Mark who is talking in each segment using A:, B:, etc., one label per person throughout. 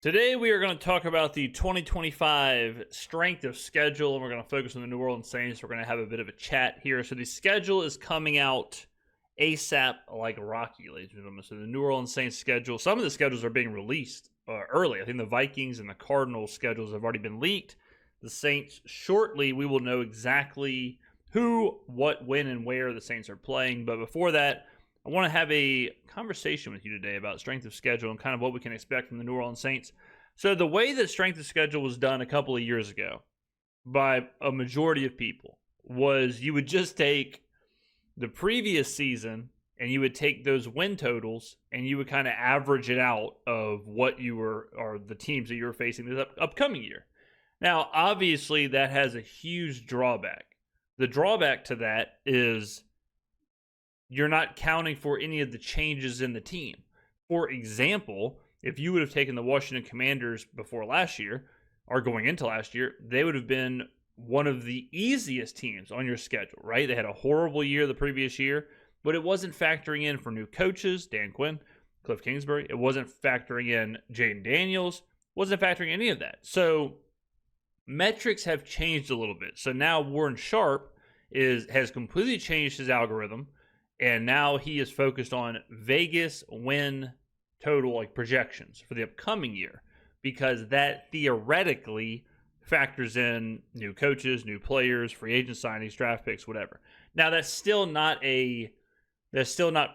A: Today we are going to talk about the 2025 strength of schedule, and we're going to focus on the New Orleans Saints. We're going to have a bit of a chat here. So the schedule is coming out ASAP like Rocky, ladies and gentlemen. So the New Orleans Saints schedule, some of the schedules are being released early. I think the Vikings and the Cardinals schedules have already been leaked. The Saints, shortly, we will know exactly who, what, when, and where the Saints are playing. But before that, I want to have a conversation with you today about strength of schedule and kind of what we can expect from the New Orleans Saints. So the way that strength of schedule was done a couple of years ago by a majority of people was you would just take the previous season and you would take those win totals and you would kind of average it out of what you were, or the teams that you were facing this upcoming year. Now, obviously, that has a huge drawback. The drawback to that is you're not counting for any of the changes in the team. For example, if you would have taken the Washington Commanders before last year, or going into last year, they would have been one of the easiest teams on your schedule, right? They had a horrible year the previous year, but it wasn't factoring in for new coaches, Dan Quinn, Cliff Kingsbury. It wasn't factoring in Jaden Daniels. Wasn't factoring any of that. So metrics have changed a little bit. So now Warren Sharp has completely changed his algorithm. And now he is focused on Vegas win total, like projections for the upcoming year, because that theoretically factors in new coaches, new players, free agent signings, draft picks, whatever. Now that's still not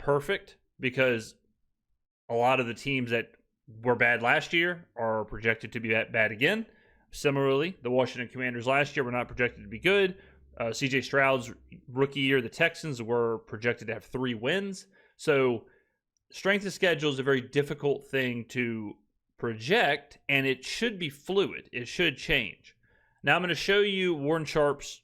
A: perfect, because a lot of the teams that were bad last year are projected to be bad again. Similarly, the Washington Commanders last year were not projected to be good. C.J. Stroud's rookie year, the Texans were projected to have 3 wins. So strength of schedule is a very difficult thing to project, and it should be fluid. It should change. Now I'm going to show you Warren Sharp's,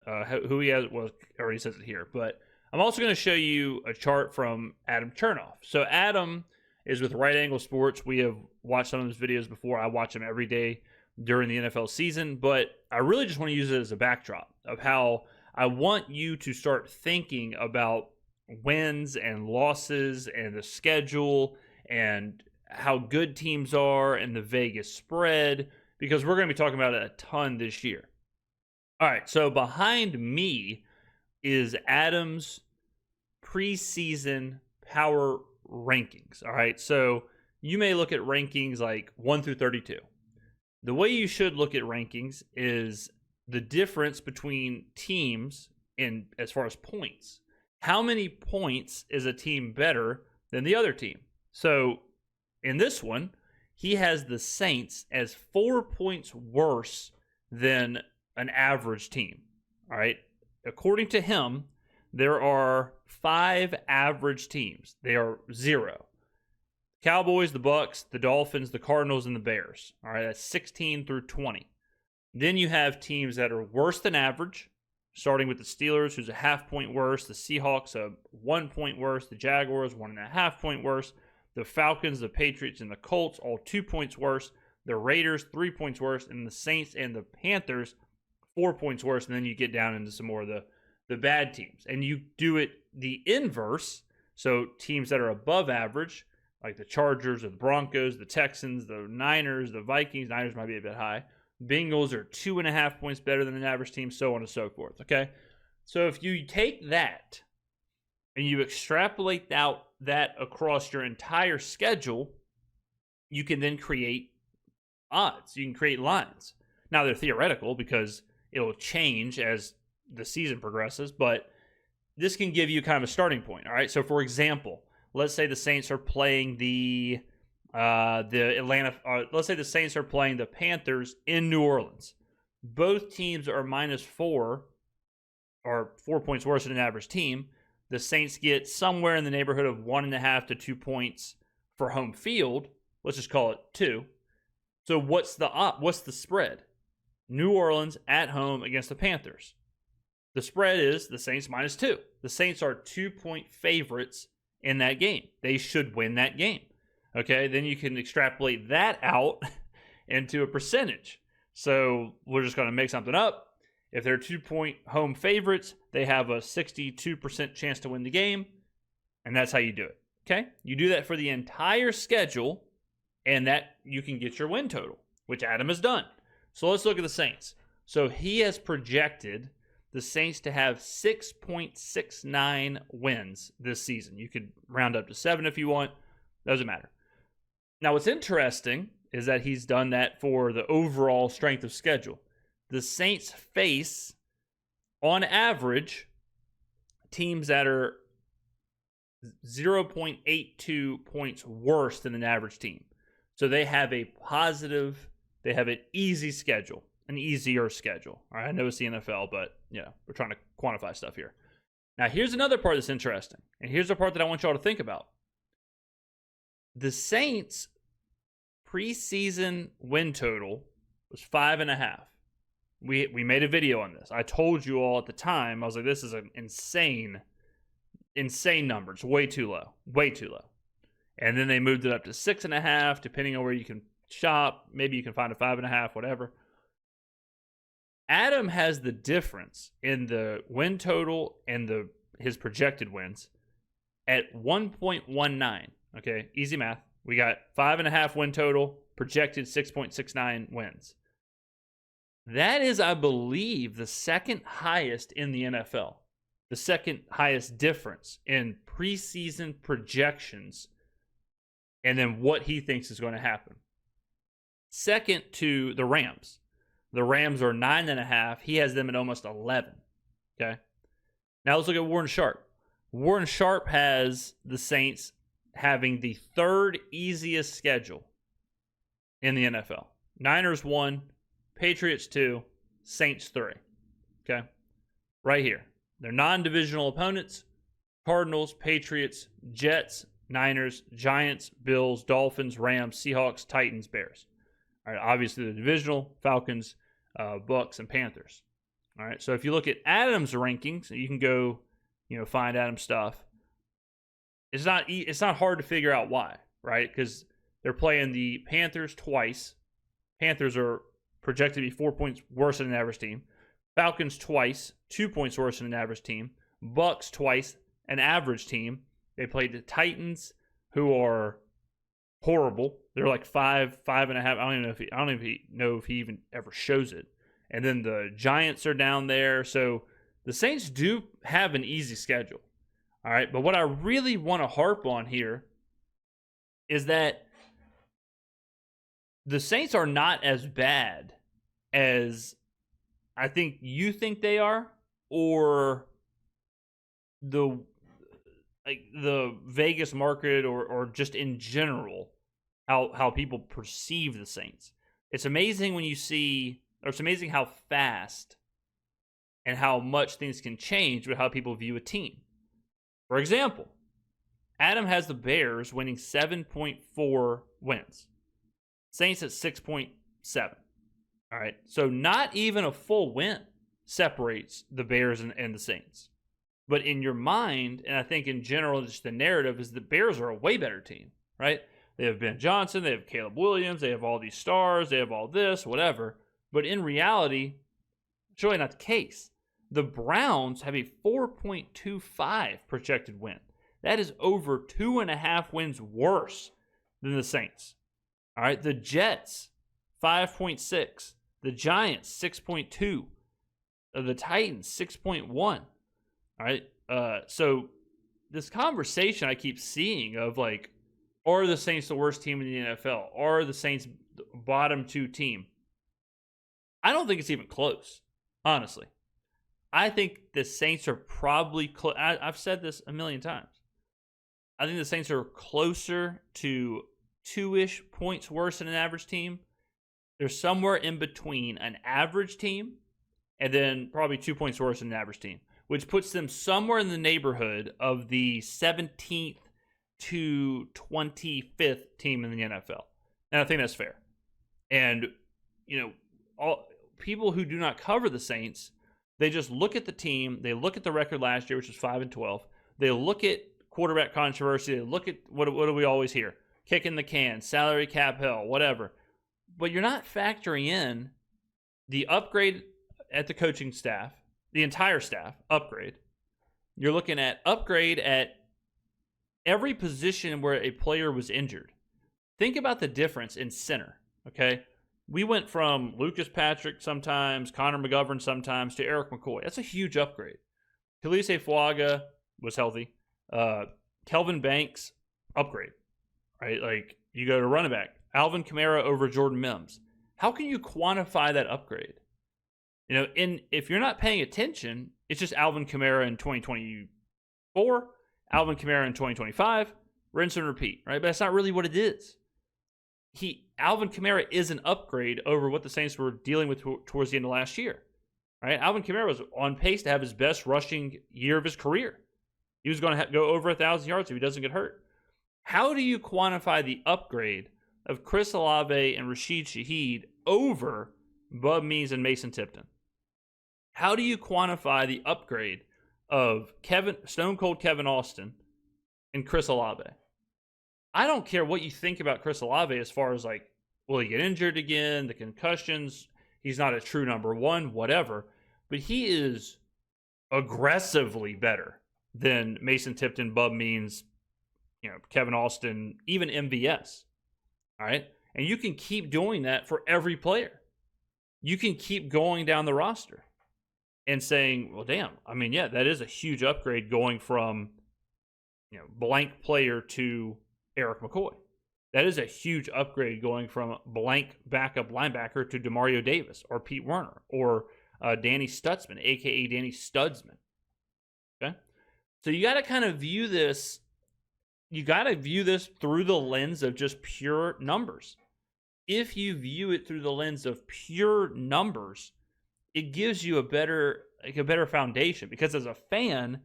A: who he has, well, already says it here, but I'm also going to show you a chart from Adam Chernoff. So Adam is with Right Angle Sports. We have watched some of his videos before. I watch him every day during the NFL season, but I really just want to use it as a backdrop of how I want you to start thinking about wins and losses and the schedule and how good teams are and the Vegas spread, because we're going to be talking about it a ton this year. All right, so behind me is Adam's preseason power rankings. All right, so you may look at rankings like 1 through 32. The way you should look at rankings is the difference between teams in as far as points. How many points is a team better than the other team? So in this one, he has the Saints as 4 points worse than an average team. All right. According to him, there are 5 average teams. They are 0. Cowboys, the Bucks, the Dolphins, the Cardinals, and the Bears. All right, that's 16 through 20. Then you have teams that are worse than average, starting with the Steelers, who's a half point worse, the Seahawks, a 1 point worse, the Jaguars, 1.5 point worse, the Falcons, the Patriots, and the Colts, all 2 points worse, the Raiders, 3 points worse, and the Saints and the Panthers, 4 points worse, and then you get down into some more of the bad teams. And you do it the inverse, so teams that are above average, like the Chargers or the Broncos, the Texans, the Niners, the Vikings. Niners might be a bit high. Bengals are 2.5 points better than an average team, so on and so forth, okay? So if you take that and you extrapolate out that across your entire schedule, you can then create odds. You can create lines. Now, they're theoretical because it'll change as the season progresses, but this can give you kind of a starting point, all right? So, for example, let's say the Saints are playing the Panthers in New Orleans. Both teams are -4, or 4 points worse than an average team. The Saints get somewhere in the neighborhood of 1.5 to 2 points for home field. Let's just call it 2. So what's the spread? New Orleans at home against the Panthers. The spread is the Saints -2. The Saints are 2-point favorites in that game. They should win that game. Okay, then you can extrapolate that out into a percentage. So we're just going to make something up. If they're 2-point home favorites, they have a 62% chance to win the game, and that's how you do it. Okay, you do that for the entire schedule, and that you can get your win total, which Adam has done. So let's look at the Saints. So he has projected the Saints to have 6.69 wins this season. You could round up to 7 if you want. Doesn't matter. Now, what's interesting is that he's done that for the overall strength of schedule. The Saints face, on average, teams that are 0.82 points worse than an average team. So they have an easy schedule, an easier schedule. All right, I know it's the NFL, but we're trying to quantify stuff here. Now, here's another part that's interesting, and here's the part that I want y'all to think about. The Saints' preseason win total was 5.5. We made a video on this. I told you all at the time, I was like, this is an insane number. It's way too low. And then they moved it up to 6.5, depending on where you can shop. Maybe you can find a 5.5, whatever. Adam has the difference in the win total and his projected wins at 1.19. Okay, easy math. We got 5.5 win total, projected 6.69 wins. That is, I believe, the second highest in the NFL. The second highest difference in preseason projections and then what he thinks is going to happen. Second to the Rams. The Rams are 9.5. He has them at almost 11. Okay. Now let's look at Warren Sharp. Warren Sharp has the Saints having the third easiest schedule in the NFL. Niners 1, Patriots 2, Saints 3. Okay. Right here. They're non-divisional opponents. Cardinals, Patriots, Jets, Niners, Giants, Bills, Dolphins, Rams, Seahawks, Titans, Bears. All right, obviously the divisional, Falcons, Bucks, and Panthers. All right, so if you look at Adam's rankings, you can go, find Adam's stuff. It's not hard to figure out why, right? Because they're playing the Panthers twice. Panthers are projected to be 4 points worse than an average team. Falcons twice, 2 points worse than an average team. Bucks twice, an average team. They played the Titans, who are horrible. They're like 5.5. I don't even know if he even ever shows it. And then the Giants are down there. So the Saints do have an easy schedule. All right, but what I really want to harp on here is that the Saints are not as bad as I think you think they are, or the Vegas market, or just in general how people perceive the Saints. It's amazing when you see, or it's amazing how fast and how much things can change with how people view a team. For example, Adam has the Bears winning 7.4 wins. Saints at 6.7. All right, so not even a full win separates the Bears and the Saints. But in your mind, and I think in general, just the narrative is the Bears are a way better team, right? They have Ben Johnson, they have Caleb Williams, they have all these stars, they have all this, whatever. But in reality, it's really not the case. The Browns have a 4.25 projected win. That is over 2.5 wins worse than the Saints. All right, the Jets, 5.6. The Giants, 6.2. The Titans, 6.1. All right, so this conversation I keep seeing of like, are the Saints the worst team in the NFL? Are the Saints the bottom 2 team? I don't think it's even close, honestly. I think the Saints are probably close. I've said this a million times. I think the Saints are closer to 2-ish points worse than an average team. They're somewhere in between an average team and then probably 2 points worse than an average team, which puts them somewhere in the neighborhood of the 17th to 25th team in the NFL. And I think that's fair. And, all people who do not cover the Saints, they just look at the team. They look at the record last year, which was 5-12. They look at quarterback controversy. They look at what do we always hear? Kicking the can, salary cap hell, whatever. But you're not factoring in the upgrade at the coaching staff, the entire staff, upgrade. You're looking at upgrade at every position where a player was injured. think about the difference in center, okay? We went from Lucas Patrick sometimes, Connor McGovern sometimes, to Eric McCoy. That's a huge upgrade. Talise Fuaga was healthy. Kelvin Banks, upgrade, right? Like, you go to running back. Alvin Kamara over Jordan Mims. How can you quantify that upgrade? If you're not paying attention, it's just Alvin Kamara in 2024, Alvin Kamara in 2025, rinse and repeat, right? But that's not really what it is. Alvin Kamara is an upgrade over what the Saints were dealing with towards the end of last year, right? Alvin Kamara was on pace to have his best rushing year of his career. He was going to go over 1,000 yards if he doesn't get hurt. How do you quantify the upgrade of Chris Olave and Rashid Shaheed over Bub Means and Mason Tipton? How do you quantify the upgrade of Stone Cold Kevin Austin and Chris Olave? I don't care what you think about Chris Olave as far as, like, will he get injured again, the concussions, he's not a true number one, whatever. But he is aggressively better than Mason Tipton, Bub Means, Kevin Austin, even MVS. All right? And you can keep doing that for every player. You can keep going down the roster and saying, well, damn, I mean, yeah, that is a huge upgrade going from, blank player to Eric McCoy. That is a huge upgrade going from blank backup linebacker to Demario Davis or Pete Werner or Danny Stutzman, a.k.a. Danny Studsman. Okay? So you got to kind of view this. You got to view this through the lens of just pure numbers. If you view it through the lens of pure numbers, it gives you a better foundation, because as a fan,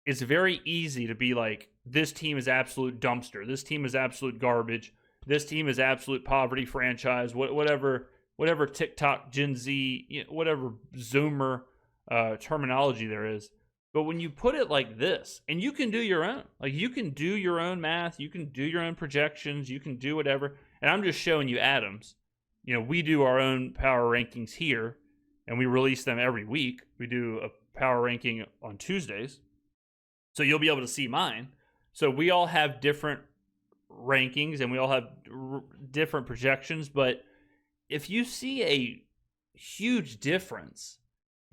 A: it's very easy to be like, this team is absolute dumpster. This team is absolute garbage. This team is absolute poverty franchise. Whatever TikTok, Gen Z, whatever Zoomer terminology there is. But when you put it like this, and you can do your own, like, you can do your own math, you can do your own projections, you can do whatever. And I'm just showing you Adams. We do our own power rankings here, and we release them every week. We do a power ranking on Tuesdays. So you'll be able to see mine. So we all have different rankings, and we all have different projections. But if you see a huge difference,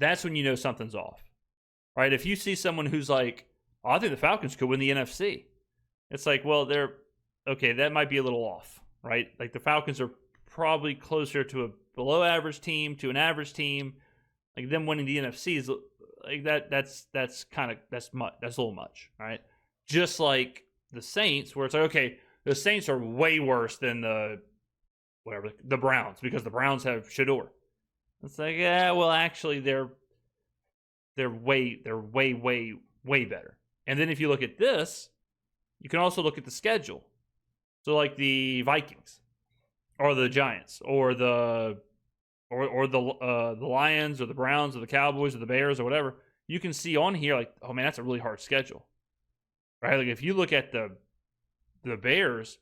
A: that's when you know something's off, right? If you see someone who's like, oh, I think the Falcons could win the NFC. It's like, well, that might be a little off, right? Like, the Falcons are probably closer to a below average team to an average team. Like, them winning the NFC is like that. That's a little much, right? Just like the Saints, where it's like, okay, the Saints are way worse than the Browns, because the Browns have Shador. It's like, yeah, well, actually, they're way better. And then if you look at this, you can also look at the schedule. So, like, the Vikings, or the Giants, or the Lions, or the Browns, or the Cowboys, or the Bears, or whatever, you can see on here, like, oh man, that's a really hard schedule, right? Like, if you look at the Bears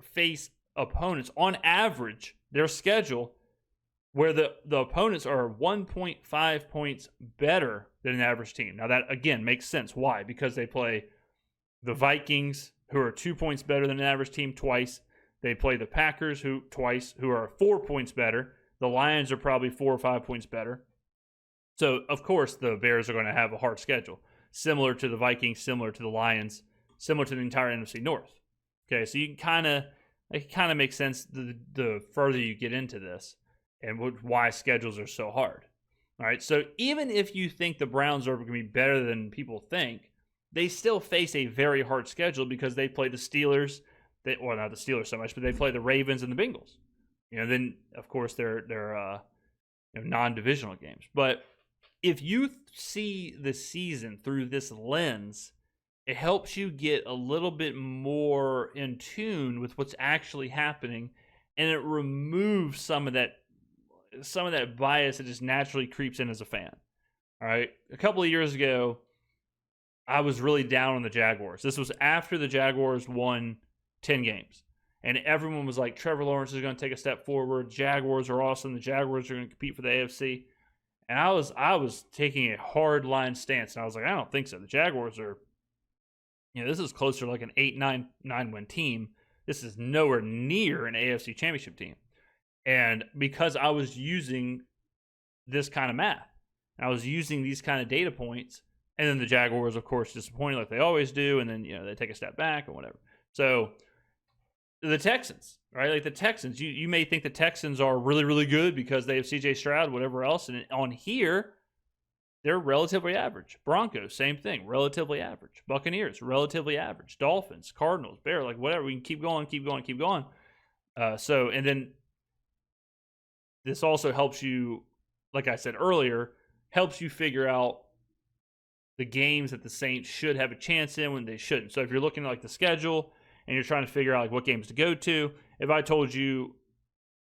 A: face opponents on average, their schedule, where the opponents are 1.5 points better than an average team. Now, that, again, makes sense. Why? Because they play the Vikings, who are 2 points better than an average team, twice. They play the Packers, who are 4 points better. The Lions are probably 4 or 5 points better. So, of course, the Bears are going to have a hard schedule, similar to the Vikings, similar to the Lions, similar to the entire NFC North. Okay, so it kind of makes sense the further you get into this, and why schedules are so hard. All right, so even if you think the Browns are going to be better than people think, they still face a very hard schedule, because they play the Steelers. Not the Steelers so much, but they play the Ravens and the Bengals. Then, of course, they're non-divisional games. But if you see the season through this lens, it helps you get a little bit more in tune with what's actually happening, and it removes some of that bias that just naturally creeps in as a fan. All right, a couple of years ago, I was really down on the Jaguars. This was after the Jaguars won 10 games, and everyone was like, Trevor Lawrence is going to take a step forward. Jaguars are awesome. The Jaguars are going to compete for the AFC. And I was taking a hard line stance, and I was like, I don't think so. The Jaguars are, this is closer to like an 8-9 win team This is nowhere near an AFC Championship team. And because I was using this kind of math, I was using these kind of data points, and then the Jaguars, of course, disappointing like they always do, and then they take a step back or whatever. So the Texans, right? Like the Texans, you may think the Texans are really, really good because they have C.J. Stroud, whatever else, and on here, they're relatively average. Broncos, same thing, relatively average. Buccaneers, relatively average. Dolphins, Cardinals, Bears, like whatever. We can keep going. And then this also helps you, like I said earlier, helps you figure out the games that the Saints should have a chance in when they shouldn't. So if you're looking at like the schedule and you're trying to figure out like what games to go to, if I told you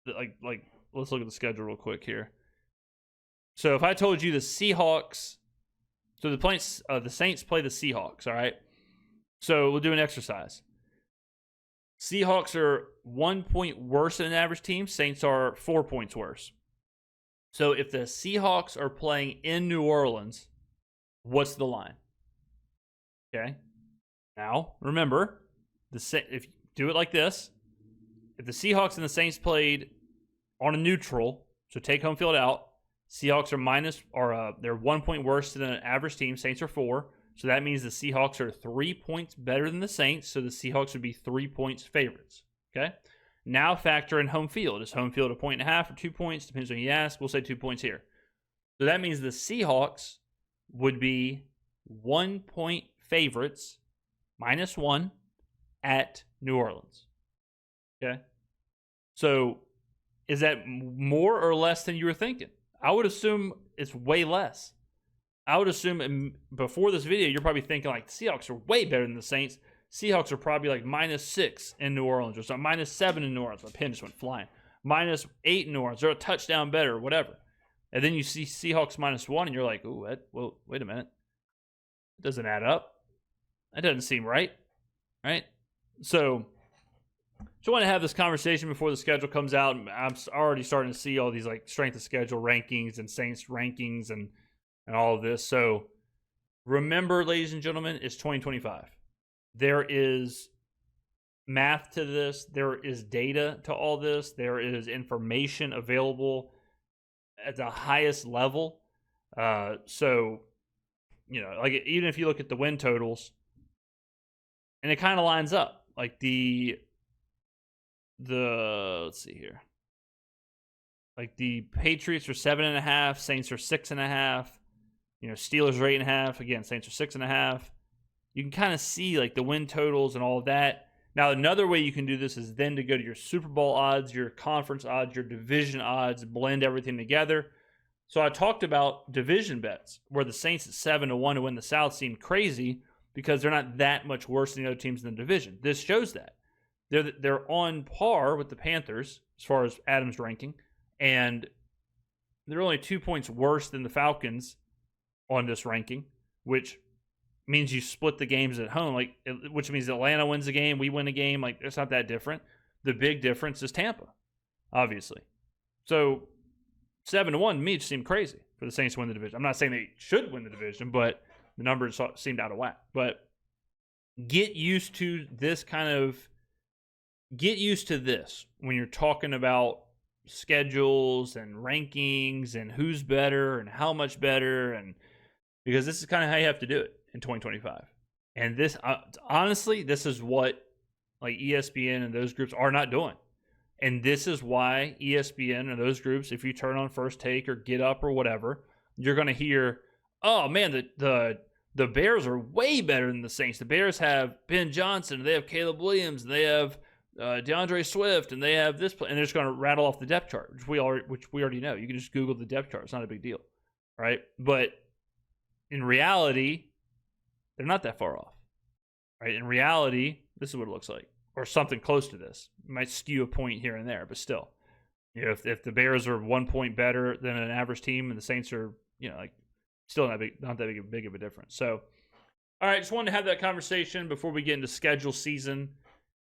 A: that, like let's look at the schedule real quick here. So if I told you the Seahawks, so the Saints play the Seahawks, all right? So we'll do an exercise. Seahawks are 1 point worse than an average team. Saints are 4 points worse. So if the Seahawks are playing in New Orleans, what's the line? Okay. Now, remember, if you do it like this, if the Seahawks and the Saints played on a neutral, so take home field out, Seahawks are they're 1 point worse than an average team. Saints are 4. So that means the Seahawks are 3 points better than the Saints. So the Seahawks would be 3 points favorites. Okay. Now factor in home field. Is home field 1.5 or 2 points? Depends on who you ask. We'll say 2 points here. So that means the Seahawks would be 1 point favorites -1 at New Orleans. Okay. So is that more or less than you were thinking? I would assume it's way less. I would assume before this video, you're probably thinking like the Seahawks are way better than the Saints. Seahawks are probably like -6 in New Orleans or something, -7 in New Orleans. My pen just went flying. -8 in New Orleans. They're a touchdown better or whatever. And then you see Seahawks -1 and you're like, ooh, well, wait a minute. It doesn't add up. That doesn't seem right. Right? So just want to have this conversation before the schedule comes out. I'm already starting to see all these like strength of schedule rankings and Saints rankings and all of this. So remember, ladies and gentlemen, it's 2025. There is math to this. There is data to all this. There is information available at the highest level. So, like even if you look at the win totals, and it kind of lines up. Like the let's see here. Like the Patriots are 7.5, Saints are 6.5. Steelers are 8.5. Again, Saints are 6.5. You can kind of see like the win totals and all of that. Now, another way you can do this is then to go to your Super Bowl odds, your conference odds, your division odds, blend everything together. So I talked about division bets where the Saints at 7-1 to win the South seemed crazy because they're not that much worse than the other teams in the division. This shows that. They're on par with the Panthers as far as Adams' ranking, and they're only 2 points worse than the Falcons on this ranking, which means you split the games at home, which means Atlanta wins a game, we win a game. Like, it's not that different. The big difference is Tampa, obviously. So 7-1 to me just seemed crazy for the Saints to win the division. I'm not saying they should win the division, but the numbers seemed out of whack. But get used to this when you're talking about schedules and rankings and who's better and how much better, and because this is kind of how you have to do it in 2025. And this, honestly, this is what like ESPN and those groups are not doing. And this is why ESPN and those groups, if you turn on First Take or Get Up or whatever, you're going to hear, oh man, the Bears are way better than the Saints. The Bears have Ben Johnson, they have Caleb Williams, they have DeAndre Swift, and they have this play, and they're just going to rattle off the depth chart, which we already know. You can just Google the depth chart; it's not a big deal, right? But in reality, they're not that far off, right? In reality, this is what it looks like, or something close to this. It might skew a point here and there, but still, if the Bears are 1 point better than an average team, and the Saints are, still not that big of a difference. So, all right, just wanted to have that conversation before we get into schedule season.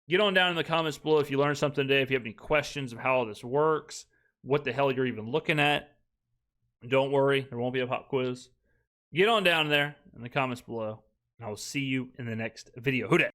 A: Get on down in the comments below if you learned something today, if you have any questions of how all this works, what the hell you're even looking at. Don't worry, there won't be a pop quiz. Get on down there in the comments below, and I will see you in the next video. Who dat?